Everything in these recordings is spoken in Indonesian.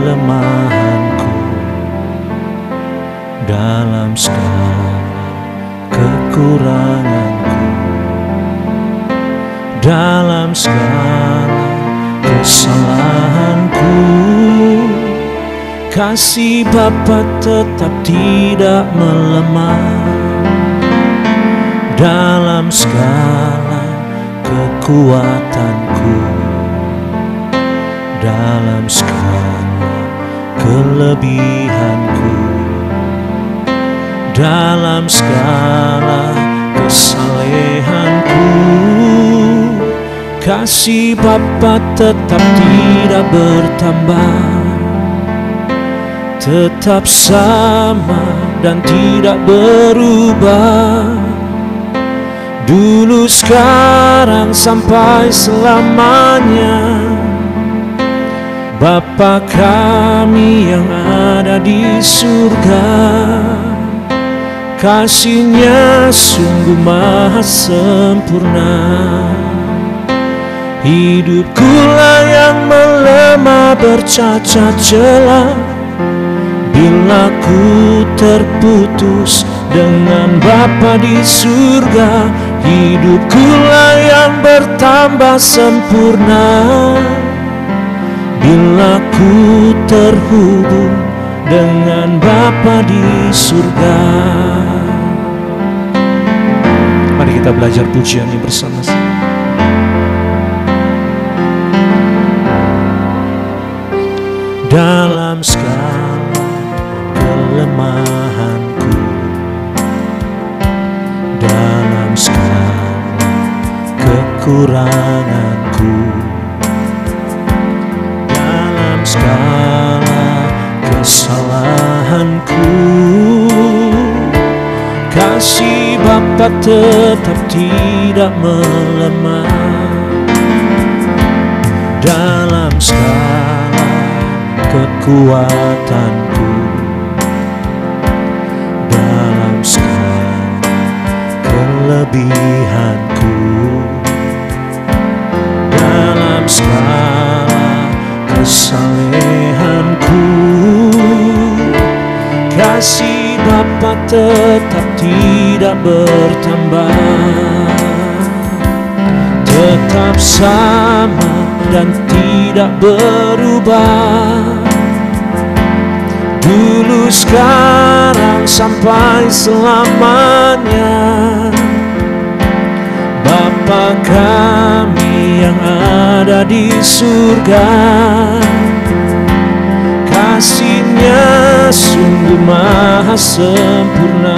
kelemahanku, dalam segala kekuranganku, dalam segala kesalahanku. Kasih Bapa tetap tidak melemah dalam segala kekuatanku, dalam segala kelebihanku, dalam segala kesalehanku. Kasih Bapa tetap tidak bertambah, tetap sama dan tidak berubah. Dulu, sekarang, sampai selamanya. Bapa kami yang ada di surga, kasih-Nya sungguh maha sempurna. Hidupkulah yang melemah bercacat celah, bila ku terputus dengan Bapa di surga. Hidupkulah yang bertambah sempurna, bila ku terhubung dengan Bapa di surga. Mari kita belajar pujiannya bersama-sama. Dalam segala kelemahanku, dalam segala kekuranganku, dalam segala kesalahanku. Kasih Bapa tetap tidak melemah dalam segala kekuatanku, dalam segala kelebihanku, dalam segala kesalehanku. Kasih Bapa tetap tidak bertambah, tetap sama dan tidak berubah. Dulu, sekarang, sampai selamanya. Bapa kami yang ada di surga, kasih-Nya sungguh maha sempurna.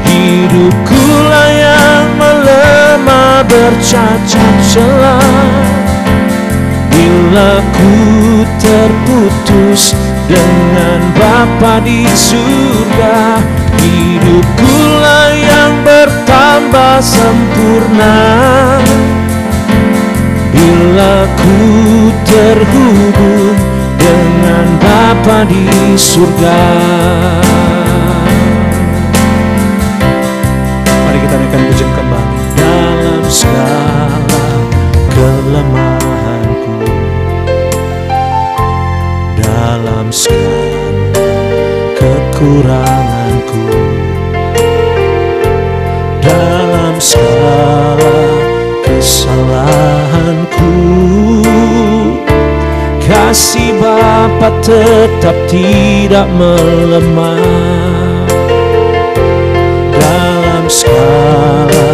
Hidupkulah yang melemah bercacat celah, bila ku terputus dengan Bapa di surga. Hidupkulah yang bertambah sempurna, bila ku terhubung dengan Bapa di surga. Mari kita naikkan pujian kembali. Dalam segala kelemahanku, dalam segala kekuranganku, dalam segala kesalahanku. Kasih Bapa tetap tidak melemah dalam segala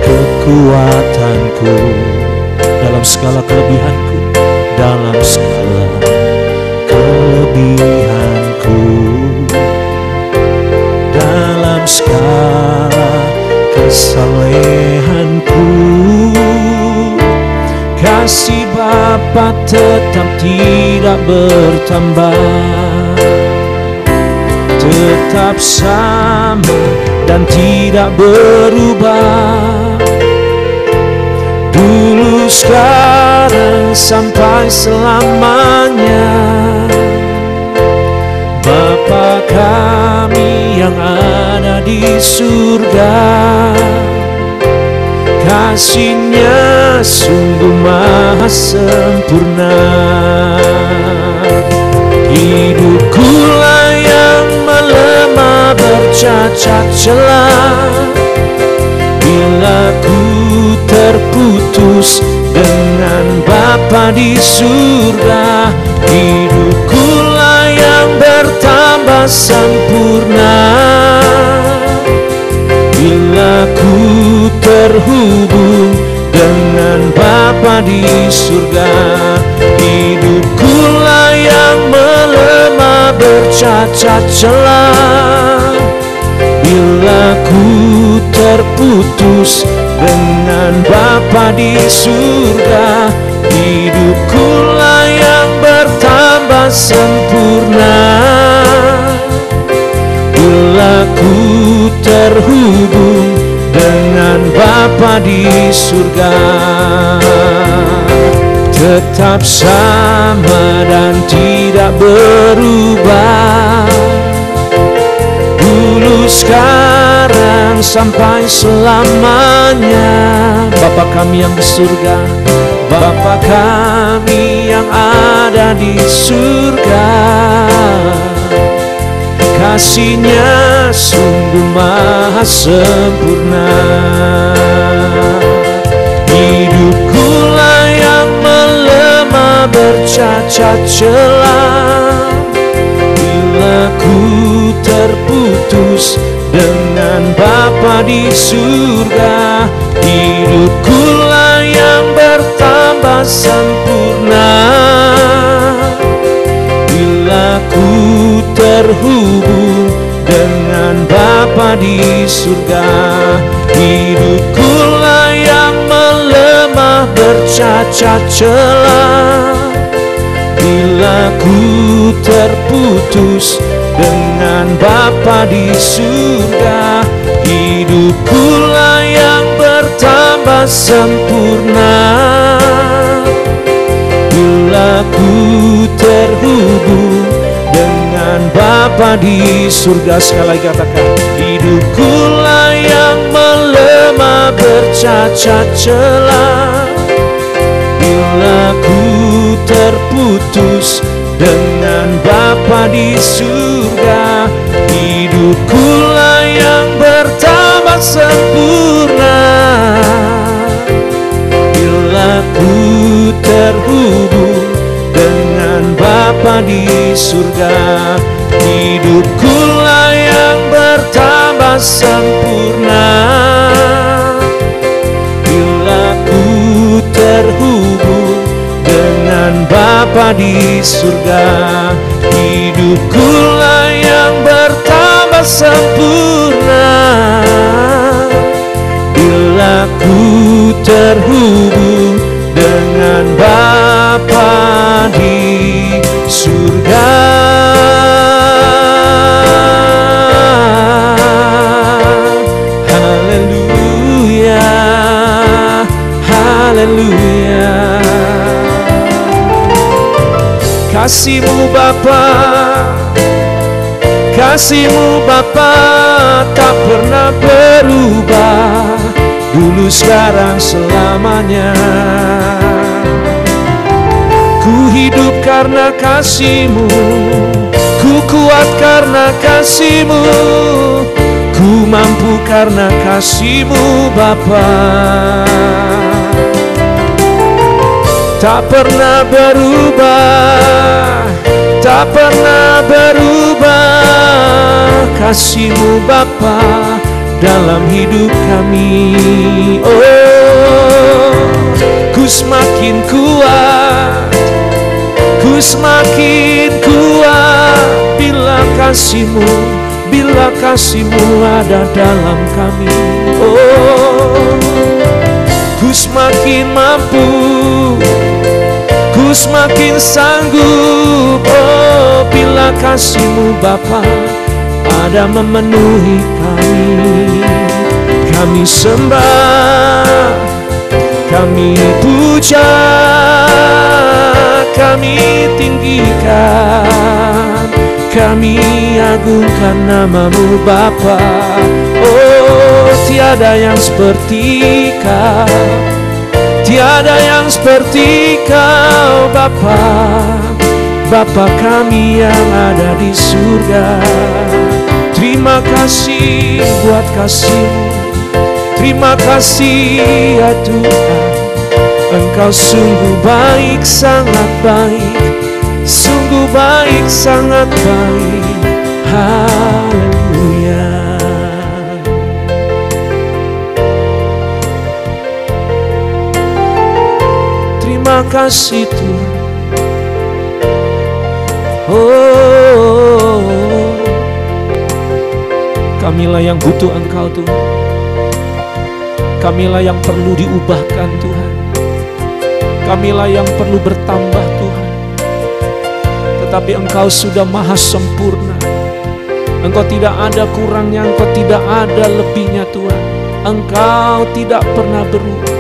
kekuatanku, dalam segala kelebihanku, dalam segala kelebihanku, dalam segala kesalehanku. Kasih Bapa tetap tidak bertambah, tetap sama dan tidak berubah. Dulu, sekarang, sampai selamanya. Bapa kami yang ada di surga, Kasih-Nya sungguh maha sempurna. Hidupkulah yang melemah bercacat celah, bila ku terputus dengan Bapa di surga. Hidupkulah yang bertambah sempurna, bila ku terhubung dengan Bapa di surga. Hidupkulah yang melemah bercacat celah, bila ku terputus dengan Bapa di surga. Hidupkulah yang bertambah sempurna, bila ku terhubung dengan Bapa di surga. Tetap sama dan tidak berubah, dulu, sekarang, sampai selamanya. Bapa kami yang di surga, Bapa kami yang ada di surga. Kasih-Nya sungguh maha sempurna. Hidupkulah yang melemah bercacat celah, bila ku terputus dengan Bapa di surga. Hidupkulah yang bertambah sempurna, bila ku terhubung dengan Bapa di surga. Hidupkulah yang melemah bercacat celah, bila ku terputus dengan Bapa di surga. Hidupkulah yang bertambah sempurna, bila ku terhubung dengan Bapa di surga. Sekali lagi katakan, hidupkulah yang melemah bercacat celah, bila ku terputus dengan Bapa di surga. Hidupkulah yang bertambah sempurna, bila ku terhubung dengan Bapa di surga. Hidupkulah yang bertambah sempurna, bila ku terhubung dengan Bapa di surga. Hidupkulah yang bertambah sempurna, bila ku terhubung dengan Bapa di surga. Haleluya, haleluya. Kasih-Mu Bapa, kasih-Mu Bapa tak pernah berubah, dulu, sekarang, selamanya. Ku hidup karena kasih-Mu, ku kuat karena kasih-Mu, ku mampu karena kasih-Mu Bapa. Tak pernah berubah, tak pernah berubah, kasih-Mu Bapa dalam hidup kami. Oh, ku semakin kuat, ku semakin kuat, bila kasih-Mu, bila kasih-Mu ada dalam kami. Oh, ku semakin mampu, ku semakin sanggup. Oh, bila kasih-Mu Bapa ada memenuhi kami. Kami sembah, kami puja, kami tinggikan, kami agungkan nama-Mu Bapa. Oh, tiada yang seperti Kau, tiada yang seperti Kau Bapa, Bapa kami yang ada di surga. Terima kasih buat kasih-Mu, terima kasih ya Tuhan. Engkau sungguh baik, sangat baik, sungguh baik, sangat baik. Haleluya. Terima kasih Tuhan. Oh, kamilah yang butuh Engkau Tuhan. Kamilah yang perlu diubahkan Tuhan. Kamilah yang perlu bertambah Tuhan. Tetapi Engkau sudah maha sempurna. Engkau tidak ada kurangnya, Engkau tidak ada lebihnya Tuhan. Engkau tidak pernah berubah.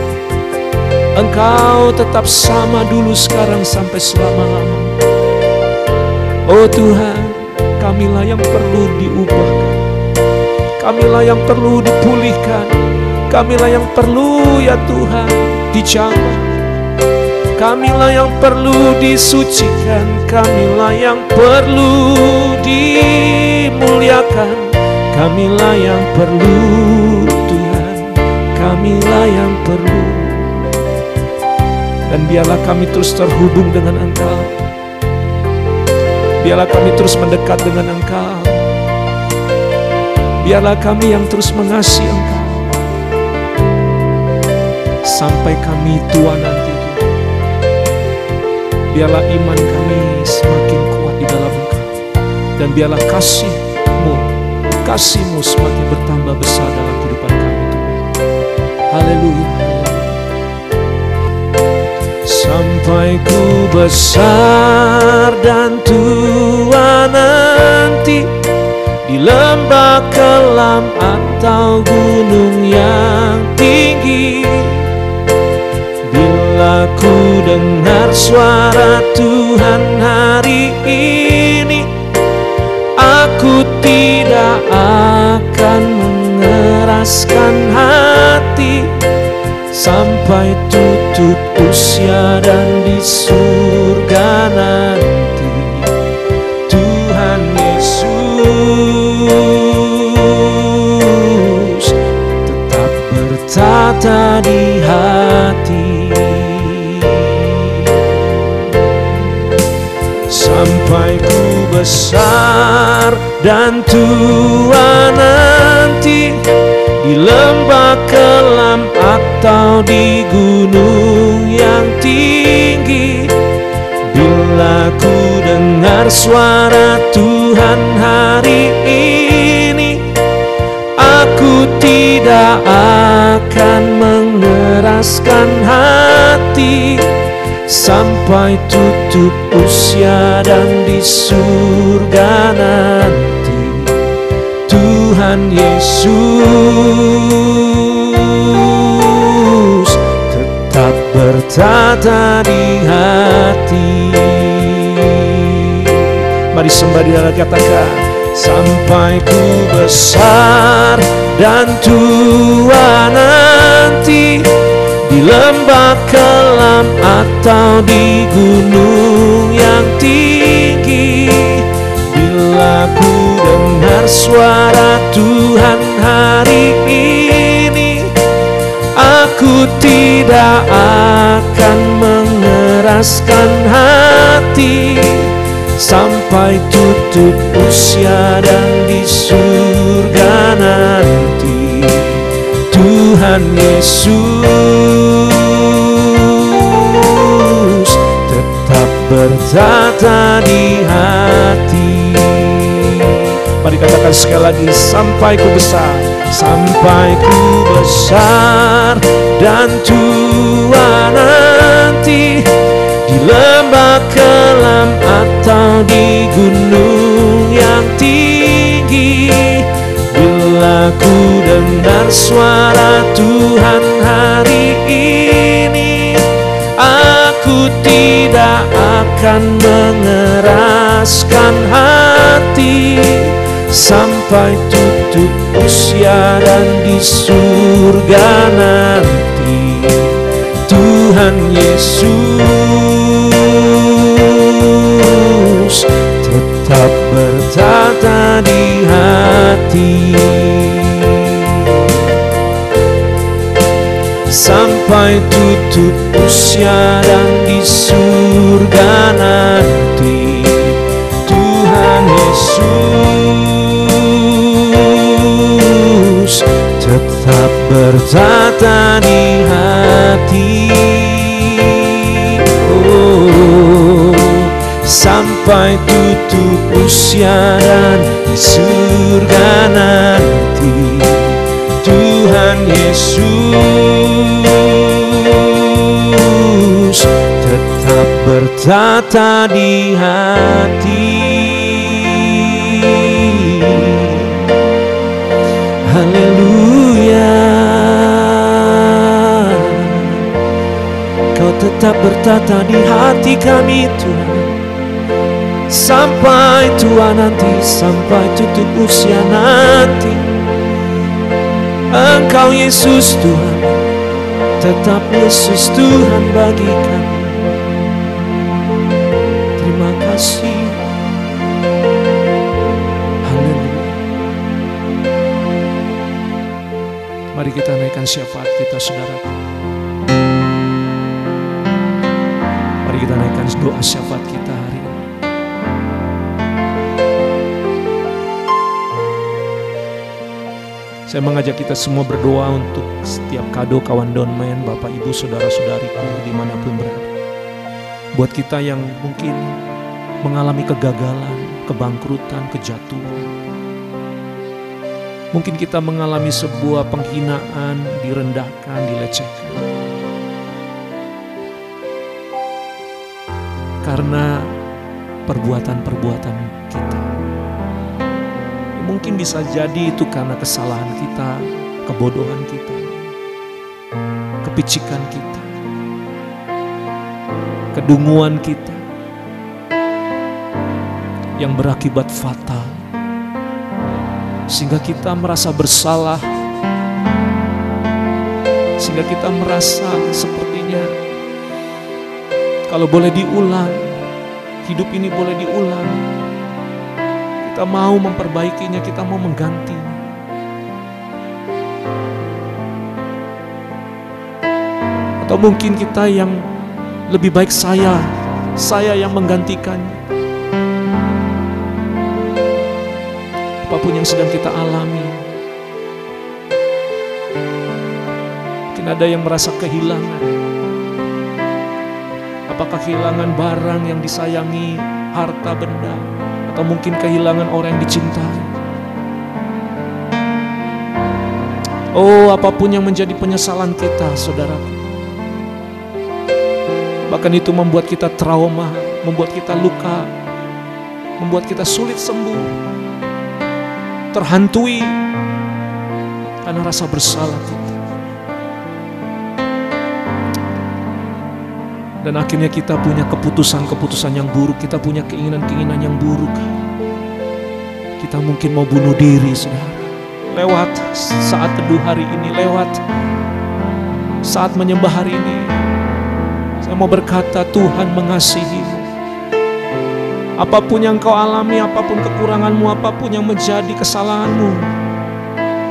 Engkau tetap sama dulu, sekarang, sampai selama-lamanya. Oh Tuhan, kamilah yang perlu diubahkan. Kamilah yang perlu dipulihkan. Kamilah yang perlu ya Tuhan dijamah. Kamilah yang perlu disucikan. Kamilah yang perlu dimuliakan. Kamilah yang perlu Tuhan. Kamilah yang perlu. Dan biarlah kami terus terhubung dengan Engkau. Biarlah kami terus mendekat dengan Engkau. Biarlah kami yang terus mengasihi Engkau sampai kami tua nanti Tuhan. Biarlah iman kami semakin kuat di dalam Engkau. Dan biarlah kasih-Mu semakin bertambah besar dalam kehidupan kami Tuhan. Haleluya. Sampai ku besar dan tua nanti, di lembah kelam atau gunung yang tinggi, bila ku dengar suara Tuhan hari ini, aku tidak akan mengeraskan hati sampai tutup usia dan di surga nanti. Tuhan Yesus tetap bertata di hati. Sampai ku besar dan tua nanti, di lembah kelam atau di gunung yang tinggi, bila ku dengar suara Tuhan hari ini, aku tidak akan mengeraskan hati sampai tutup usia dan di surga nanti. Tuhan Yesus tetap bertata di hati. Mari sembah di dalam, katakan, sampai ku besar dan tua nanti, di lembah kelam atau di gunung yang tinggi, bila ku dengar suara Tuhan hari ini, aku tidak akan mengeraskan hati sampai tutup usia dan di surga nanti. Tuhan Yesus tetap bertata di hati. Mari katakan sekali lagi, sampai ku besar, sampai ku besar dan tua nanti, di lembah kelam atau di gunung yang tinggi, bila ku dengar suara Tuhan hari ini, aku tidak akan mengeraskan hati sampai tutup usia dan di surga nanti Tuhan Yesus tetap bertata di hati. Sampai tutup usia dan di surga nanti Tuhan Yesus tetap bertata di hati. Oh, sampai tutup usia dan di surga nanti Tuhan Yesus tetap bertata di hati. Haleluya, Kau tetap bertata di hati kami Tuhan, sampai tua nanti, sampai tutup usia nanti. Engkau Yesus Tuhan, tetap Yesus Tuhan bagi kami. Terima kasih. Haleluya. Mari kita naikkan syafaat kita, saudaraku. Mari kita naikkan doa syafaat kita hari ini. Saya mengajak kita semua berdoa untuk setiap kado kawan Donmen, Bapak Ibu Saudara-saudariku dimanapun berada. Buat kita yang mungkin mengalami kegagalan, kebangkrutan, kejatuhan. Mungkin kita mengalami sebuah penghinaan, direndahkan, dilecehkan. Karena perbuatan-perbuatan kita. Mungkin bisa jadi itu karena kesalahan kita, kebodohan kita, kepicikan kita, kedunguan kita yang berakibat fatal, sehingga kita merasa bersalah, sehingga kita merasa sepertinya kalau boleh diulang, hidup ini boleh diulang. Kita mau memperbaikinya, kita mau menggantinya. Atau mungkin kita yang lebih baik saya yang menggantikannya. Apapun yang sedang kita alami. Mungkin ada yang merasa kehilangan. Apakah kehilangan barang yang disayangi, harta benda, atau mungkin kehilangan orang yang dicintai. Oh, apapun yang menjadi penyesalan kita, saudaraku. Bahkan itu membuat kita trauma, membuat kita luka, membuat kita sulit sembuh, terhantui karena rasa bersalah kita. Dan akhirnya kita punya keputusan-keputusan yang buruk. Kita punya keinginan-keinginan yang buruk. Kita mungkin mau bunuh diri, saudara. Lewat saat teduh hari ini, lewat saat menyembah hari ini, saya mau berkata, Tuhan mengasihimu. Apapun yang kau alami, apapun kekuranganmu, apapun yang menjadi kesalahanmu,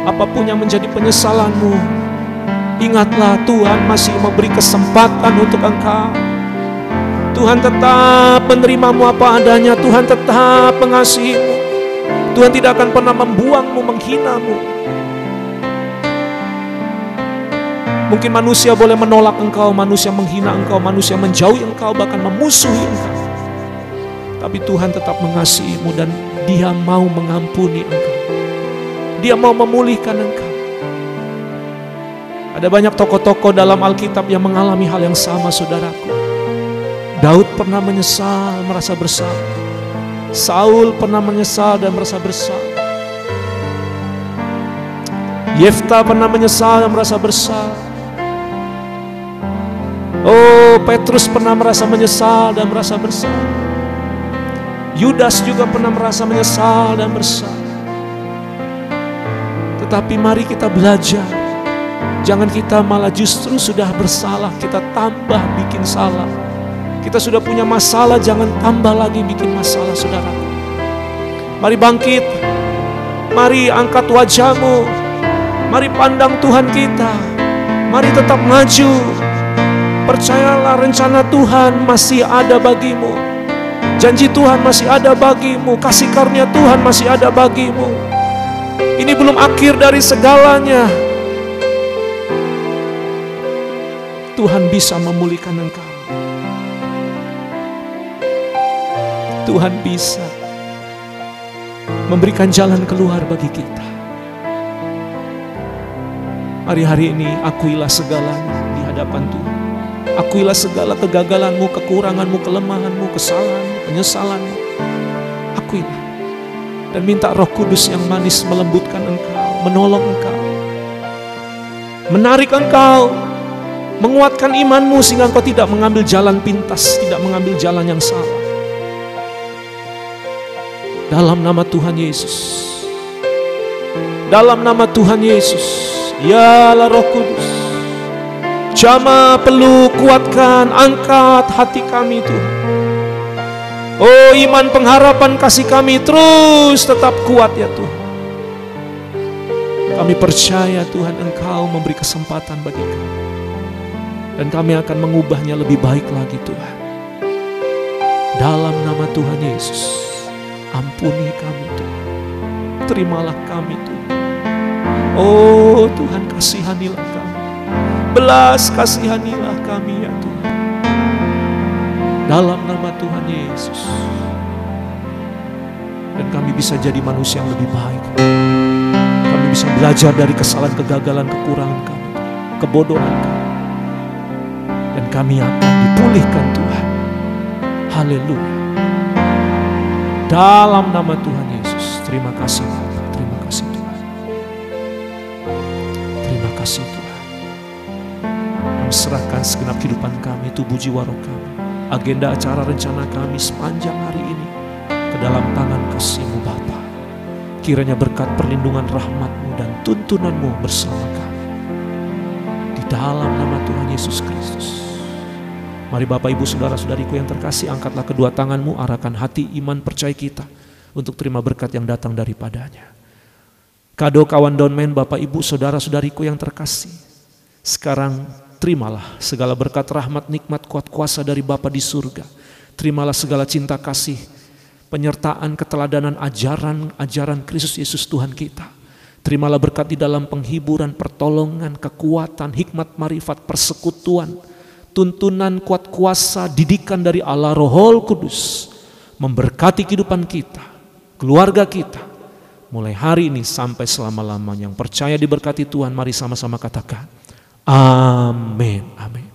apapun yang menjadi penyesalanmu, ingatlah Tuhan masih memberi kesempatan untuk engkau. Tuhan tetap menerimamu apa adanya. Tuhan tetap mengasihimu. Tuhan tidak akan pernah membuangmu, menghinamu. Mungkin manusia boleh menolak engkau, manusia menghina engkau, manusia menjauhi engkau, bahkan memusuhi engkau. Tapi Tuhan tetap mengasihimu dan Dia mau mengampuni engkau. Dia mau memulihkan engkau. Ada banyak tokoh-tokoh dalam Alkitab yang mengalami hal yang sama, saudaraku. Daud pernah menyesal, merasa bersalah. Saul pernah menyesal dan merasa bersalah. Yefta pernah menyesal dan merasa bersalah. Oh, Petrus pernah merasa menyesal dan merasa bersalah. Yudas juga pernah merasa menyesal dan bersalah. Tetapi mari kita belajar. Jangan kita malah justru sudah bersalah, kita tambah bikin salah. Kita sudah punya masalah, jangan tambah lagi bikin masalah, saudara. Mari bangkit. Mari angkat wajahmu. Mari pandang Tuhan kita. Mari tetap maju. Percayalah, rencana Tuhan masih ada bagimu. Janji Tuhan masih ada bagimu. Kasih karunia Tuhan masih ada bagimu. Ini belum akhir dari segalanya. Tuhan bisa memulihkan engkau. Tuhan bisa memberikan jalan keluar bagi kita. Mari hari ini akuilah segalanya di hadapan Tuhan. Akuilah segala kegagalanmu, kekuranganmu, kelemahanmu, kesalahanmu, penyesalanmu. Akuilah. Dan minta Roh Kudus yang manis melembutkan engkau, menolong engkau, menarik engkau, menguatkan imanmu sehingga engkau tidak mengambil jalan pintas, tidak mengambil jalan yang salah. Dalam nama Tuhan Yesus. Dalam nama Tuhan Yesus. Yalah Roh Kudus. Jamah peluk, kuatkan, angkat hati kami Tuhan. Oh, iman, pengharapan, kasih kami terus tetap kuat ya Tuhan. Kami percaya Tuhan Engkau memberi kesempatan bagi kami. Dan kami akan mengubahnya lebih baik lagi Tuhan. Dalam nama Tuhan Yesus, ampuni kami Tuhan. Terimalah kami Tuhan. Oh Tuhan, kasihanilah kami. Belas kasihanilah kami ya Tuhan. Dalam nama Tuhan Yesus. Dan kami bisa jadi manusia yang lebih baik. Kami bisa belajar dari kesalahan, kegagalan, kekurangan kami, kebodohan kami. Dan kami akan dipulihkan Tuhan. Haleluya. Dalam nama Tuhan Yesus. Terima kasih Bapak. Terima kasih Tuhan. Terima kasih Tuhan. Kami serahkan segenap kehidupan kami, tubuh jiwa roh kami, agenda acara rencana kami sepanjang hari ini ke dalam tangan kasih-Mu Bapa. Kiranya berkat perlindungan rahmat-Mu dan tuntunan-Mu bersama kami. Di dalam nama Tuhan Yesus Kristus. Mari Bapak Ibu Saudara-saudariku yang terkasih, angkatlah kedua tanganmu, arahkan hati iman percaya kita untuk terima berkat yang datang daripadanya. Kado kawan Downman, Bapak Ibu Saudara-saudariku yang terkasih, sekarang terimalah segala berkat rahmat, nikmat, kuat kuasa dari Bapa di surga. Terimalah segala cinta kasih, penyertaan, keteladanan, ajaran Kristus Yesus Tuhan kita. Terimalah berkat di dalam penghiburan, pertolongan, kekuatan, hikmat, marifat, persekutuan, tuntunan, kuat kuasa, didikan dari Allah Roh Kudus memberkati kehidupan kita, keluarga kita, mulai hari ini sampai selama-lamanya. Yang percaya diberkati Tuhan, mari sama-sama katakan amin, amin.